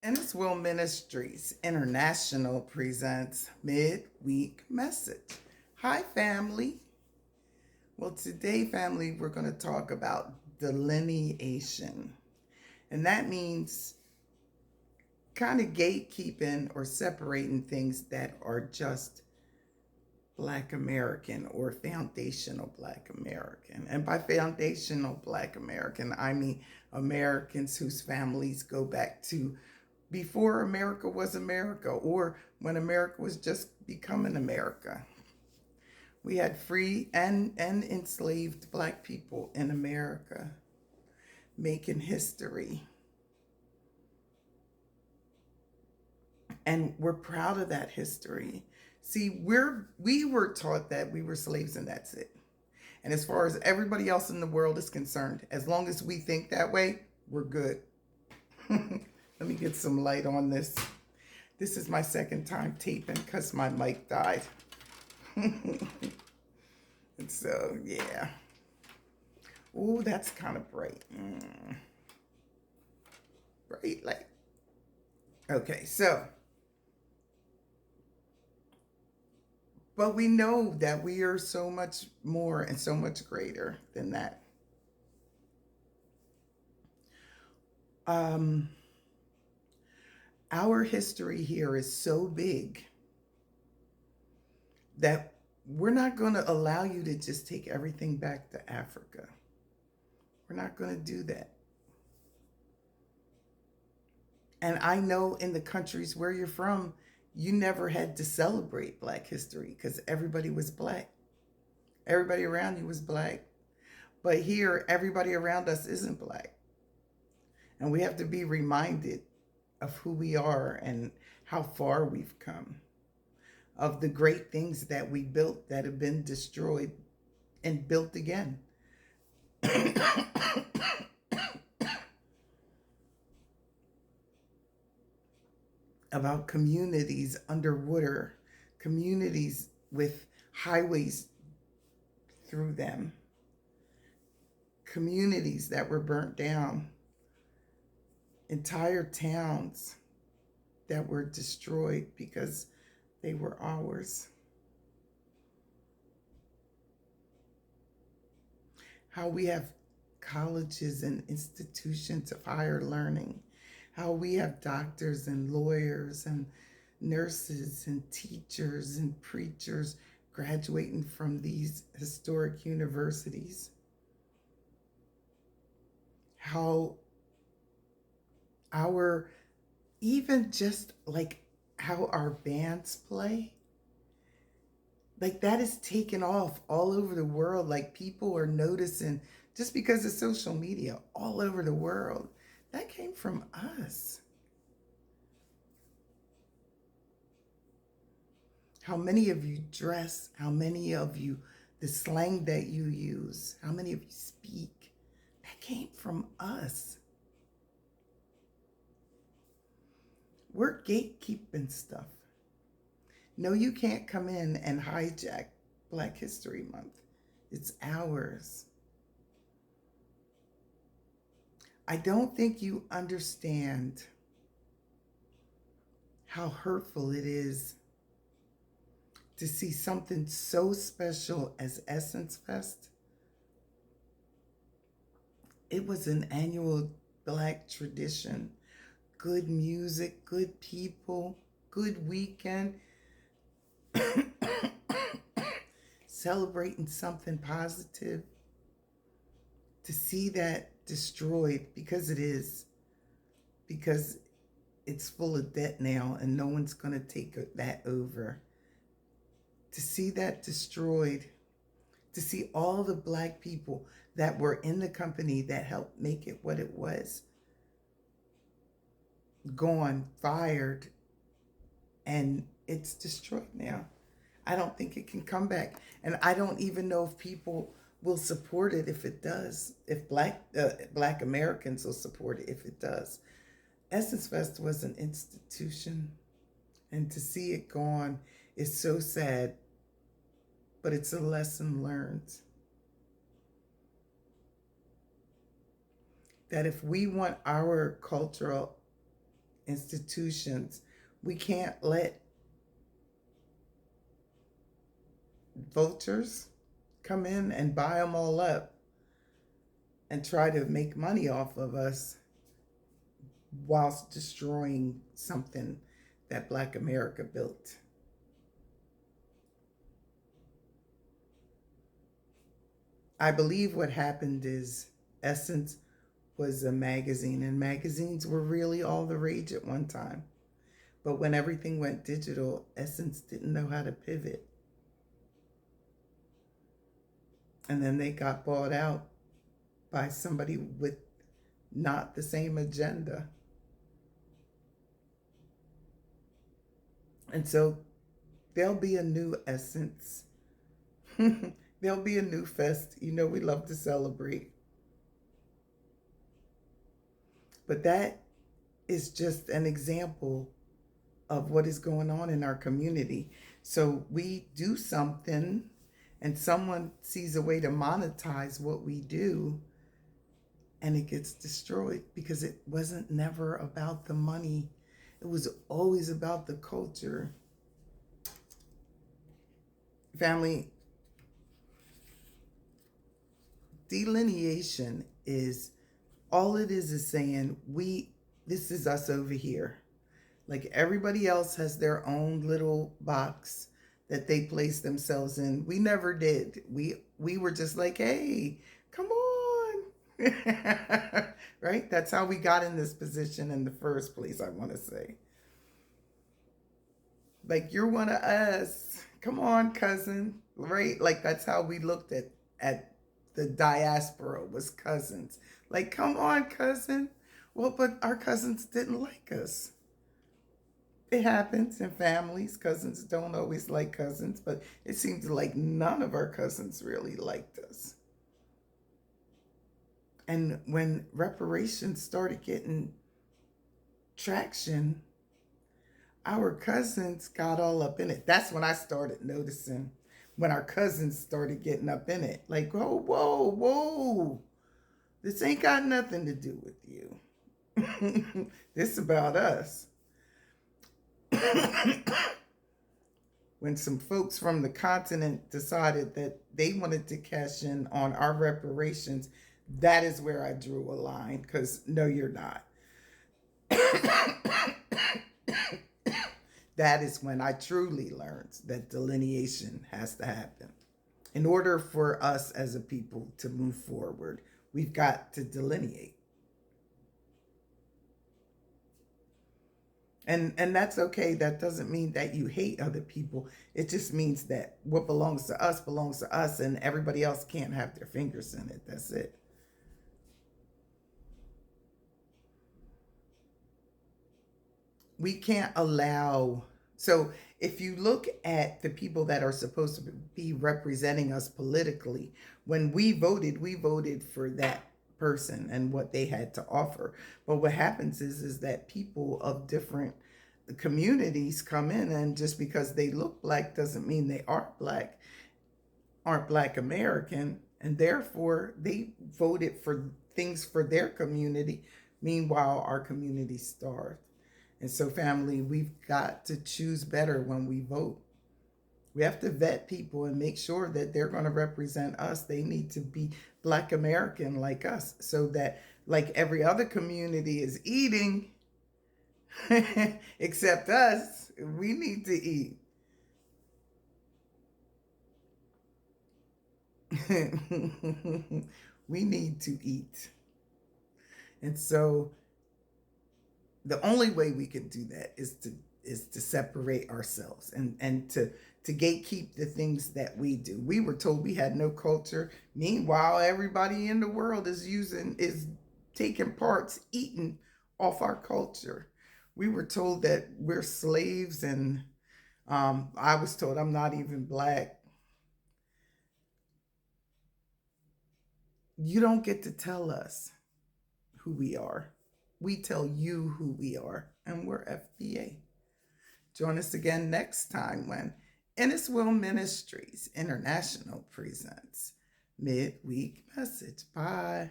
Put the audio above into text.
Inniswil Ministries International presents Midweek Message. Hi, family. Well, today, family, we're going to talk about delineation. And that means kind of gatekeeping or separating things that are just Black American or foundational Black American. And by foundational Black American, I mean Americans whose families go back to before America was America or when America was just becoming America. We had free and enslaved Black people in America making history. And we're proud of that history. See, we were taught that we were slaves and that's it. And as far as everybody else in the world is concerned, as long as we think that way, we're good. Let me get some light on this. This is my second time taping because my mic died. And so, yeah. Ooh, that's kind of bright. Bright light. Okay, so. But we know that we are so much more and so much greater than that. Our history here is so big that we're not going to allow you to just take everything back to Africa. We're not going to do that. And I know in the countries where you're from, you never had to celebrate Black history because everybody was Black. Everybody around you was Black. But here, everybody around us isn't Black. And we have to be reminded of who we are and how far we've come, of the great things that we built that have been destroyed and built again. About communities underwater, communities with highways through them, communities that were burnt down, entire towns that were destroyed because they were ours. How we have colleges and institutions of higher learning, how we have doctors and lawyers and nurses and teachers and preachers graduating from these historic universities. How our, even just like how our bands play, like that is taken off all over the world. Like people are noticing just because of social media all over the world. That came from us. How many of you dress, how many of you, the slang that you use, how many of you speak, that came from us. We're gatekeeping stuff. No, you can't come in and hijack Black History Month. It's ours. I don't think you understand how hurtful it is to see something so special as Essence Fest. It was an annual Black tradition. Good music, good people, good weekend. Celebrating something positive. To see that destroyed, because it is, because it's full of debt now and no one's going to take that over. To see that destroyed, to see all the Black people that were in the company that helped make it what it was, gone, fired, and it's destroyed now. I don't think it can come back. And I don't even know if people will support it if it does, if Black Americans will support it if it does. Essence Fest was an institution, and to see it gone is so sad, but it's a lesson learned. That if we want our cultural institutions. We can't let vultures come in and buy them all up and try to make money off of us whilst destroying something that Black America built. I believe what happened is Essence was a magazine, and magazines were really all the rage at one time. But when everything went digital, Essence didn't know how to pivot. And then they got bought out by somebody with not the same agenda. And so there'll be a new Essence. There'll be a new fest. You know, we love to celebrate. But that is just an example of what is going on in our community. So we do something and someone sees a way to monetize what we do, and it gets destroyed because it wasn't never about the money. It was always about the culture. Family, delineation is all it is saying this is us over here. Like everybody else has their own little box that they place themselves in. We never did. We were just like, hey, come on. Right? That's how we got in this position in the first place, I want to say. Like, you're one of us. Come on, cousin. Right? Like, that's how we looked at the diaspora, was cousins. Like, come on, cousin. Well, but our cousins didn't like us. It happens in families. Cousins don't always like cousins, but it seems like none of our cousins really liked us. And when reparations started getting traction, our cousins got all up in it. That's when I started noticing, when our cousins started getting up in it. Like, whoa, whoa, whoa. This ain't got nothing to do with you. This is about us. When some folks from the continent decided that they wanted to cash in on our reparations, that is where I drew a line, because no, you're not. That is when I truly learned that delineation has to happen. In order for us as a people to move forward, we've got to delineate. And that's okay. That doesn't mean that you hate other people. It just means that what belongs to us, and everybody else can't have their fingers in it. That's it. We can't allow. So if you look at the people that are supposed to be representing us politically, when we voted for that person and what they had to offer. But what happens is that people of different communities come in, and just because they look black doesn't mean they aren't Black American, and therefore they voted for things for their community. Meanwhile, our community starved. And so, family, we've got to choose better when we vote. We have to vet people and make sure that they're going to represent us. They need to be Black American like us, so that, like every other community is eating, except us, we need to eat. We need to eat. And so the only way we can do that is to separate ourselves and to gatekeep the things that we do. We were told we had no culture. Meanwhile, everybody in the world is taking parts, eating off our culture. We were told that we're slaves, and I was told I'm not even Black. You don't get to tell us who we are. We tell you who we are, and we're FBA. Join us again next time when Ennis Will Ministries International presents Midweek Message. Bye.